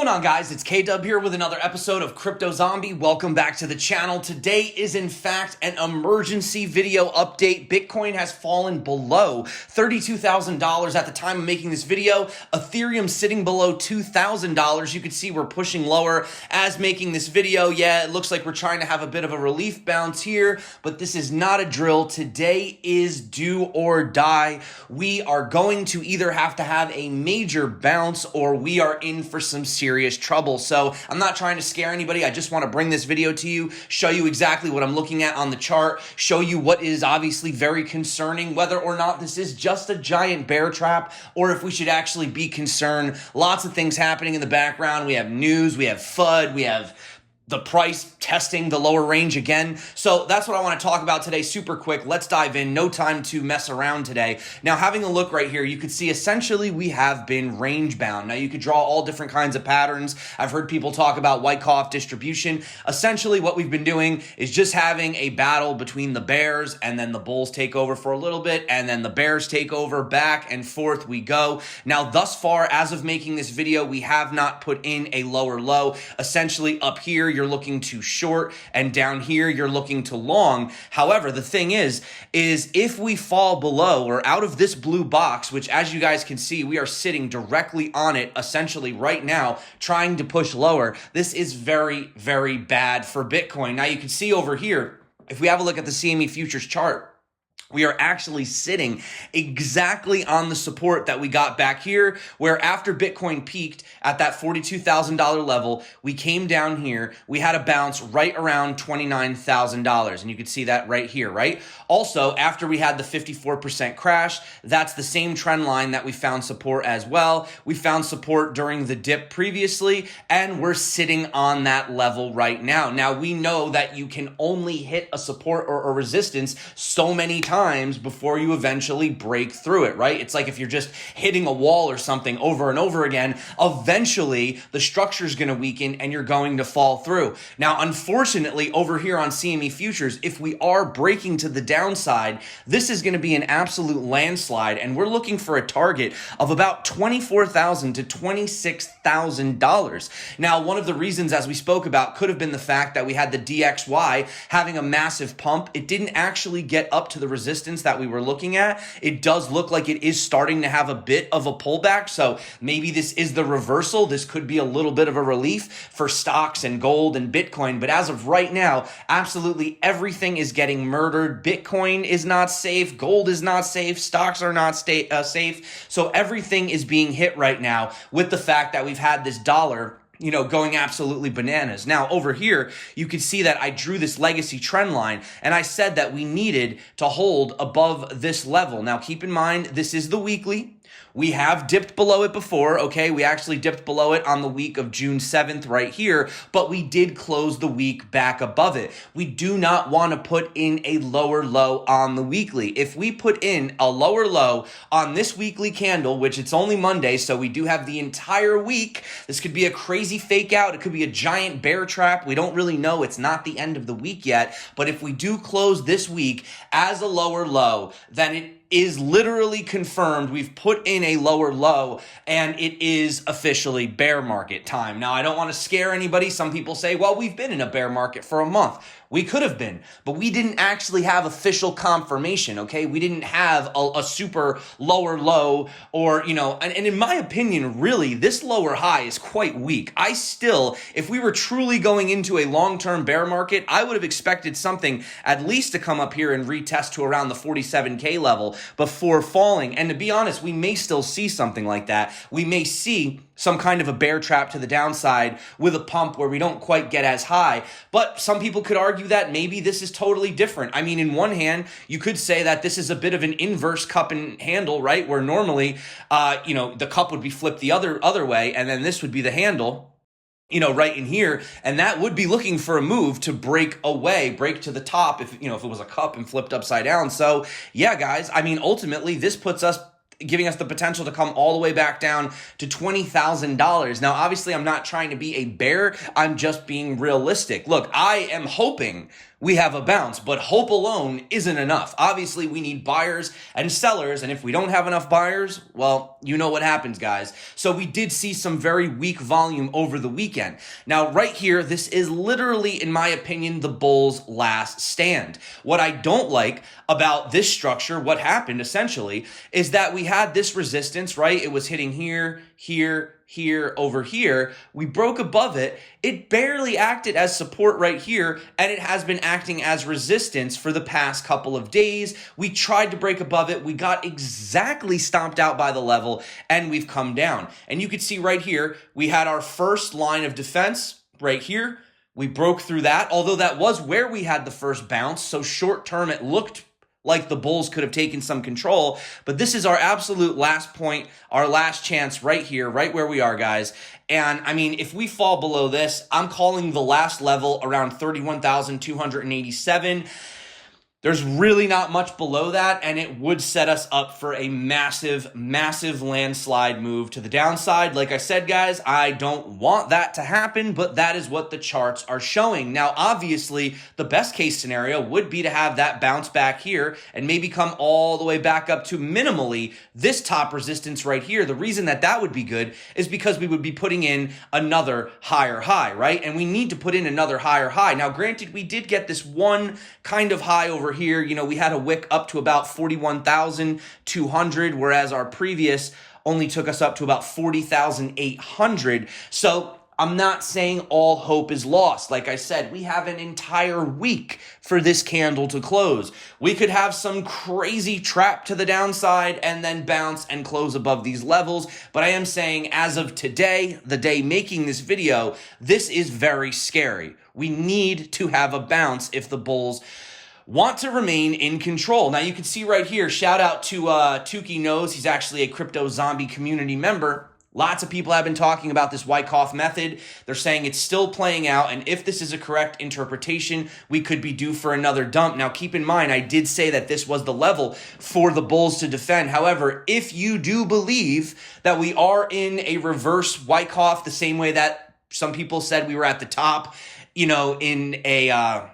going on, guys? It's K-Dub here with another episode of CryptoZombie. Welcome back to the channel. Today is in fact an emergency video update. Bitcoin has fallen below $32,000 at the time of making this video. Ethereum sitting below $2,000. You can see we're pushing lower as making this video. Yeah, it looks like we're trying to have a bit of a relief bounce here, but this is not a drill. Today is do or die. We are going to either have to have a major bounce or we are in for some serious trouble. So I'm not trying to scare anybody. I just want to bring this video to you, show you exactly what I'm looking at on the chart, show you what is obviously very concerning, whether or not this is just a giant bear trap or if we should actually be concerned. Lots of things happening in the background. We have news, we have FUD, we have the price testing the lower range again. So that's what I want to talk about today super quick. Let's dive in. No time to mess around today. Now, having a look right here, you can see essentially we have been range bound. Now, you could draw all different kinds of patterns. I've heard people talk about Wykoff Distribution. Essentially, what we've been doing is just having a battle between the bears and then the bulls take over for a little bit and then the bears take over, back and forth we go. Now, thus far, as of making this video, we have not put in a lower low. Essentially, up here, you're looking to short, and down here you're looking to long. However, the thing is if we fall below or out of this blue box, which as you guys can see, we are sitting directly on it essentially right now, trying to push lower, this is very, very bad for Bitcoin. Now you can see over here, if we have a look at the CME futures chart, we are actually sitting exactly on the support that we got back here, where after Bitcoin peaked at that $42,000 level, we came down here, we had a bounce right around $29,000, and you can see that right here, right? Also, after we had the 54% crash, that's the same trend line that we found support as well. We found support during the dip previously, and we're sitting on that level right now. Now, we know that you can only hit a support or a resistance so many times before you eventually break through it, right? It's like if you're just hitting a wall or something over and over again, eventually the structure is going to weaken and you're going to fall through. Now, unfortunately, over here on CME futures, if we are breaking to the downside, this is going to be an absolute landslide, and we're looking for a target of about $24,000 to $26,000. Now, one of the reasons, as we spoke about, could have been the fact that we had the DXY having a massive pump. It didn't actually get up to the resistance that we were looking at. It does look like it is starting to have a bit of a pullback, so maybe this is the reversal. This could be a little bit of a relief for stocks and gold and Bitcoin, but as of right now, absolutely everything is getting murdered. Bitcoin is not safe, gold is not safe, stocks are not safe, so everything is being hit right now with the fact that we've had this dollar going absolutely bananas. Now, over here, you can see that I drew this legacy trend line, and I said that we needed to hold above this level. Now, keep in mind, this is the weekly. We have dipped below it before, okay? We actually dipped below it on the week of June 7th right here, but we did close the week back above it. We do not want to put in a lower low on the weekly. If we put in a lower low on this weekly candle, which it's only Monday, so we do have the entire week, this could be a crazy fake out. It could be a giant bear trap. We don't really know. It's not the end of the week yet, but if we do close this week as a lower low, then it is literally confirmed. We've put in a lower low and it is officially bear market time. Now, I don't want to scare anybody. Some people say, well, we've been in a bear market for a month. We could have been, but we didn't actually have official confirmation, okay? We didn't have a super lower low or, and in my opinion, really, this lower high is quite weak. I still, if we were truly going into a long-term bear market, I would have expected something at least to come up here and retest to around the 47K level before falling. And to be honest, we may still see something like that. We may see some kind of a bear trap to the downside with a pump where we don't quite get as high. But some people could argue that maybe this is totally different. I mean, in one hand, you could say that this is a bit of an inverse cup and handle, right? Where normally, the cup would be flipped the other way, and then this would be the handle, right in here, and that would be looking for a move to break to the top if it was a cup and flipped upside down. So yeah, guys, I mean, ultimately, this puts us giving us the potential to come all the way back down to $20,000. Now, obviously, I'm not trying to be a bear. I'm just being realistic. Look, I am hoping we have a bounce, but hope alone isn't enough. Obviously, we need buyers and sellers, and if we don't have enough buyers, well, you know what happens, guys. So we did see some very weak volume over the weekend. Now, right here, this is literally, in my opinion, the bull's last stand. What I don't like about this structure, what happened essentially, is that we had this resistance, right? It was hitting here, here, here, over here. We broke above it. It barely acted as support right here, and it has been acting as resistance for the past couple of days. We tried to break above it. We got exactly stomped out by the level, and we've come down. And you can see right here, we had our first line of defense right here. We broke through that, although that was where we had the first bounce. So short term, it looked like the bulls could have taken some control, but this is our absolute last point, our last chance right here, right where we are, guys. And I mean, if we fall below this, I'm calling the last level around 31,287. There's really not much below that, and it would set us up for a massive, massive landslide move to the downside. Like I said, guys, I don't want that to happen, but that is what the charts are showing. Now, obviously, the best case scenario would be to have that bounce back here and maybe come all the way back up to minimally this top resistance right here. The reason that that would be good is because we would be putting in another higher high, right? And we need to put in another higher high. Now, granted, we did get this one kind of high over here. You know, we had a wick up to about 41,200, whereas our previous only took us up to about 40,800. So I'm not saying all hope is lost. Like I said, we have an entire week for this candle to close. We could have some crazy trap to the downside and then bounce and close above these levels. But I am saying, as of today, the day making this video, this is very scary. We need to have a bounce if the bulls want to remain in control. Now, you can see right here, shout out to Tukey Knows. He's actually a CryptoZombie community member. Lots of people have been talking about this Wykoff method. They're saying it's still playing out, and if this is a correct interpretation, we could be due for another dump. Now, keep in mind, I did say that this was the level for the bulls to defend. However, if you do believe that we are in a reverse Wykoff, the same way that some people said we were at the top, you know, in a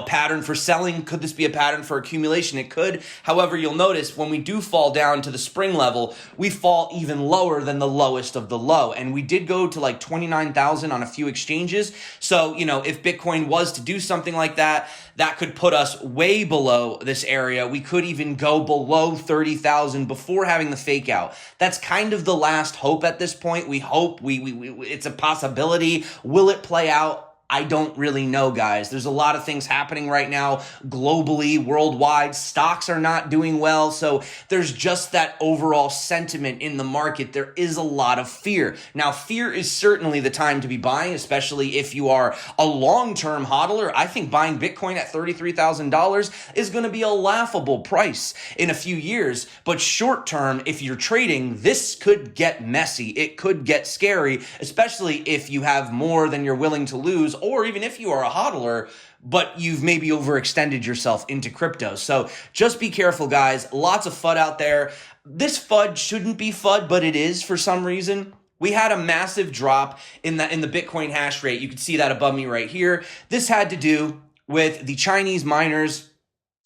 pattern for selling. Could this be a pattern for accumulation? It could. However, you'll notice when we do fall down to the spring level, we fall even lower than the lowest of the low. And we did go to like 29,000 on a few exchanges. So, you know, if Bitcoin was to do something like that, that could put us way below this area. We could even go below 30,000 before having the fake out. That's kind of the last hope at this point. We hope it's a possibility. Will it play out? I don't really know, guys. There's a lot of things happening right now globally, worldwide. Stocks are not doing well. So there's just that overall sentiment in the market. There is a lot of fear. Now, fear is certainly the time to be buying, especially if you are a long-term hodler. I think buying Bitcoin at $33,000 is going to be a laughable price in a few years. But short-term, if you're trading, this could get messy. It could get scary, especially if you have more than you're willing to lose, or even if you are a hodler, but you've maybe overextended yourself into crypto. So just be careful, guys. Lots of FUD out there. This FUD shouldn't be FUD, but it is for some reason. We had a massive drop in the Bitcoin hash rate. You can see that above me right here. This had to do with the Chinese miners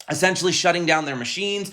essentially shutting down their machines.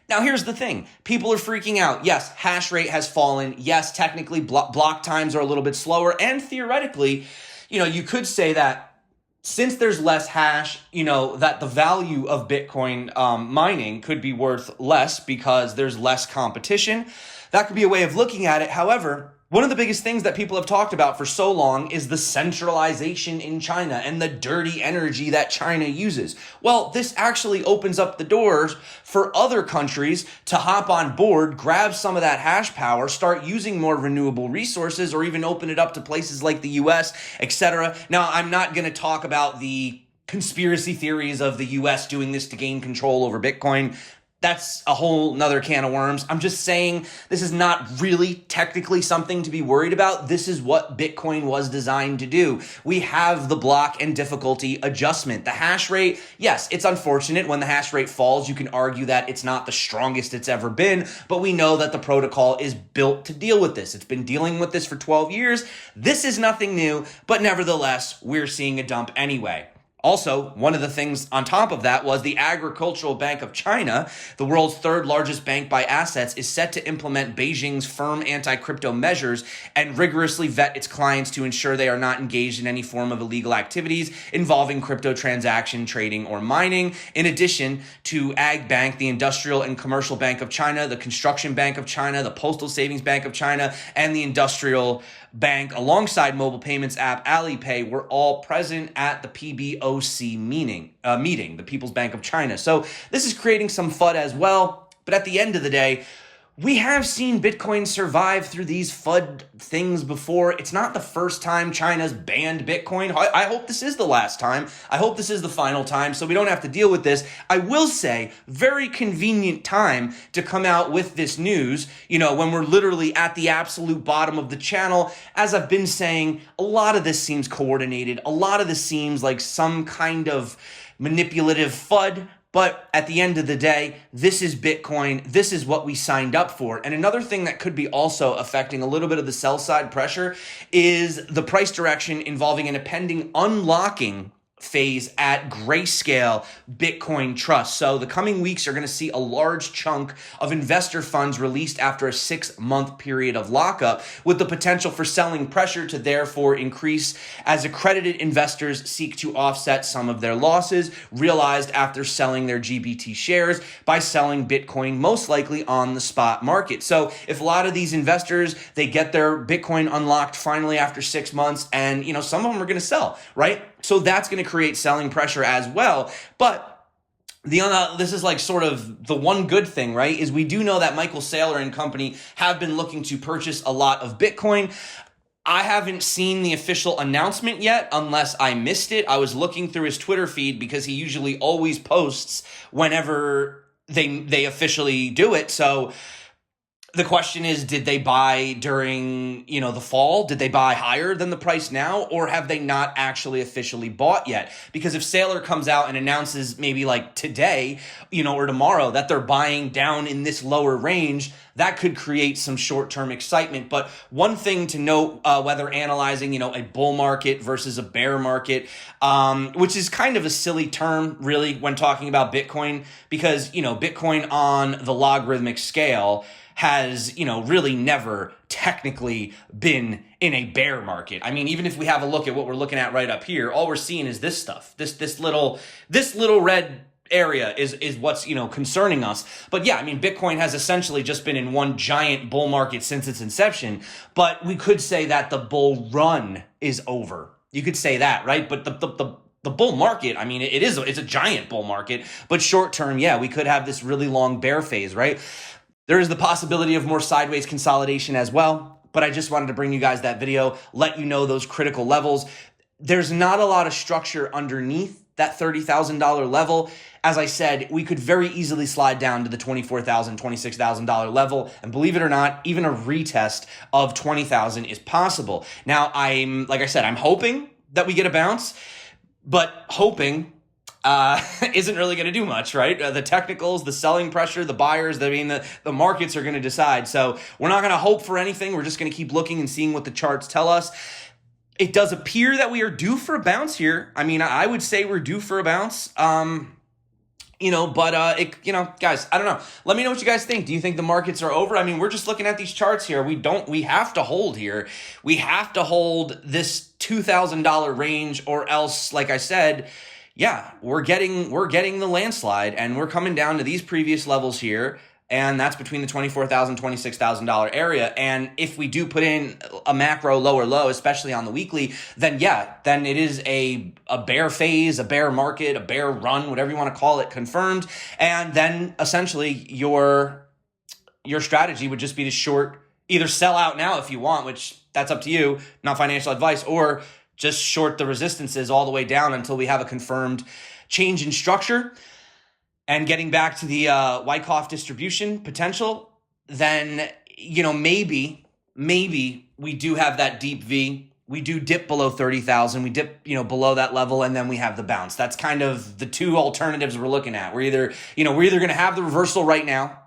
Now, here's the thing. People are freaking out. Yes, hash rate has fallen. Yes, technically block times are a little bit slower. And theoretically, you know, you could say that since there's less hash, you know, that the value of Bitcoin mining could be worth less because there's less competition. That could be a way of looking at it. However, one of the biggest things that people have talked about for so long is the centralization in China and the dirty energy that China uses. Well, this actually opens up the doors for other countries to hop on board, grab some of that hash power, start using more renewable resources, or even open it up to places like the US, etc. Now, I'm not going to talk about the conspiracy theories of the US doing this to gain control over Bitcoin. That's a whole nother can of worms. I'm just saying this is not really technically something to be worried about. This is what Bitcoin was designed to do. We have the block and difficulty adjustment. The hash rate, yes, it's unfortunate when the hash rate falls. You can argue that it's not the strongest it's ever been, but we know that the protocol is built to deal with this. It's been dealing with this for 12 years. This is nothing new, but nevertheless, we're seeing a dump anyway. Also, one of the things on top of that was the Agricultural Bank of China, the world's third largest bank by assets, is set to implement Beijing's firm anti-crypto measures and rigorously vet its clients to ensure they are not engaged in any form of illegal activities involving crypto transaction, trading, or mining. In addition to Ag Bank, the Industrial and Commercial Bank of China, the Construction Bank of China, the Postal Savings Bank of China, and the Industrial Bank, alongside mobile payments app Alipay, were all present at the PBOC meeting, the People's Bank of China. So this is creating some FUD as well. But at the end of the day, we have seen Bitcoin survive through these FUD things before. It's not the first time China's banned Bitcoin. I hope this is the last time. I hope this is the final time so we don't have to deal with this. I will say, very convenient time to come out with this news, when we're literally at the absolute bottom of the channel. As I've been saying, a lot of this seems coordinated. A lot of this seems like some kind of manipulative FUD. But at the end of the day, this is Bitcoin. This is what we signed up for. And another thing that could be also affecting a little bit of the sell side pressure is the price direction involving an impending unlocking phase at Grayscale Bitcoin Trust. So the coming weeks are going to see a large chunk of investor funds released after a 6-month period of lockup, with the potential for selling pressure to therefore increase as accredited investors seek to offset some of their losses realized after selling their GBT shares by selling Bitcoin, most likely on the spot market. So if a lot of these investors, they get their Bitcoin unlocked finally after 6 months, and some of them are going to sell, right? So that's going to create selling pressure as well. But this is like sort of the one good thing, right? Is we do know that Michael Saylor and company have been looking to purchase a lot of Bitcoin. I haven't seen the official announcement yet, unless I missed it. I was looking through his Twitter feed because he usually always posts whenever they officially do it. So the question is, did they buy during, the fall? Did they buy higher than the price now? Or have they not actually officially bought yet? Because if Saylor comes out and announces maybe like today, or tomorrow that they're buying down in this lower range, that could create some short-term excitement. But one thing to note, whether analyzing, a bull market versus a bear market, which is kind of a silly term, really, when talking about Bitcoin, because, Bitcoin on the logarithmic scale has, really never technically been in a bear market. I mean, even if we have a look at what we're looking at right up here, all we're seeing is this stuff. This little red area is what's, concerning us. But yeah, I mean, Bitcoin has essentially just been in one giant bull market since its inception. But we could say that the bull run is over. You could say that, right? But the bull market, I mean, it's a giant bull market. But short term, yeah, we could have this really long bear phase, right? There is the possibility of more sideways consolidation as well, but I just wanted to bring you guys that video, let you know those critical levels. There's not a lot of structure underneath that $30,000 level. As I said, we could very easily slide down to the $24,000, $26,000 level, and believe it or not, even a retest of $20,000 is possible. Now, I'm hoping that we get a bounce, but hoping isn't really going to do much, right? The technicals, the selling pressure, the buyers, the markets are going to decide. So we're not going to hope for anything. We're just going to keep looking and seeing what the charts tell us. It does appear that we are due for a bounce here. I mean, I would say we're due for a bounce. Guys, I don't know. Let me know what you guys think. Do you think the markets are over? I mean, we're just looking at these charts here. We have to hold here. We have to hold this $2,000 range, or else, like I said, yeah, we're getting the landslide, and we're coming down to these previous levels here, and that's between the $24,000, $26,000 area. And if we do put in a macro lower low, especially on the weekly, then it is a bear phase, a bear market, a bear run, whatever you want to call it, confirmed. And then essentially your strategy would just be to short, either sell out now if you want, which that's up to you, not financial advice, or just short the resistances all the way down until we have a confirmed change in structure. And getting back to the Wykoff distribution potential, then, maybe we do have that deep V. We do dip below 30,000. We dip, below that level, and then we have the bounce. That's kind of the two alternatives we're looking at. We're either going to have the reversal right now.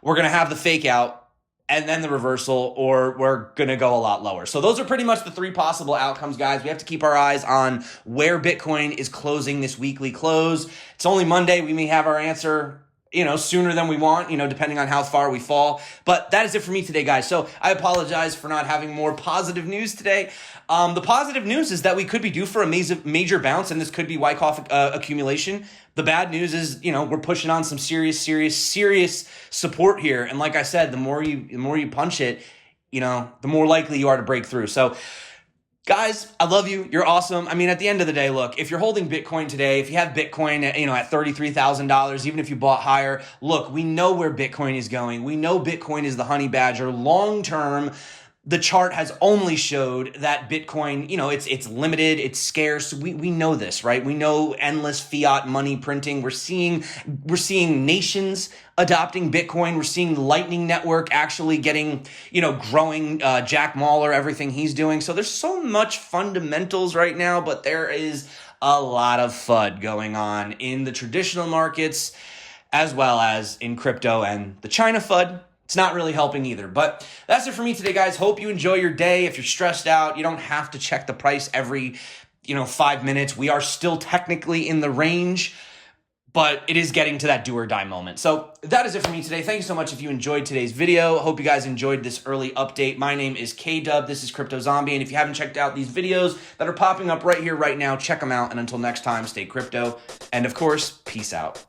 We're going to have the fake out. and then the reversal, or we're going to go a lot lower. So those are pretty much the three possible outcomes, guys. We have to keep our eyes on where Bitcoin is closing this weekly close. It's only Monday. We may have our answer, sooner than we want, depending on how far we fall. But that is it for me today, guys. So I apologize for not having more positive news today. The positive news is that we could be due for a major bounce, and this could be Wykoff accumulation. The bad news is, we're pushing on some serious support here. And like I said, the more you punch it, the more likely you are to break through. So guys, I love you. You're awesome. I mean, at the end of the day, look, if you're holding Bitcoin today, if you have Bitcoin at $33,000, even if you bought higher, look, we know where Bitcoin is going. We know Bitcoin is the honey badger. Long term, the chart has only showed that Bitcoin, it's limited, it's scarce. We know this, right? We know endless fiat money printing. We're seeing nations adopting Bitcoin. We're seeing the Lightning Network actually getting, growing, Jack Mallers, everything he's doing. So there's so much fundamentals right now, but there is a lot of FUD going on in the traditional markets as well as in crypto, and the China FUD, it's not really helping either. But that's it for me today, guys. Hope you enjoy your day. If you're stressed out, you don't have to check the price every, 5 minutes. We are still technically in the range, but it is getting to that do or die moment. So that is it for me today. Thank you so much if you enjoyed today's video. Hope you guys enjoyed this early update. My name is K-Dub. This is CryptoZombie. And if you haven't checked out these videos that are popping up right here, right now, check them out. And until next time, stay crypto. And of course, peace out.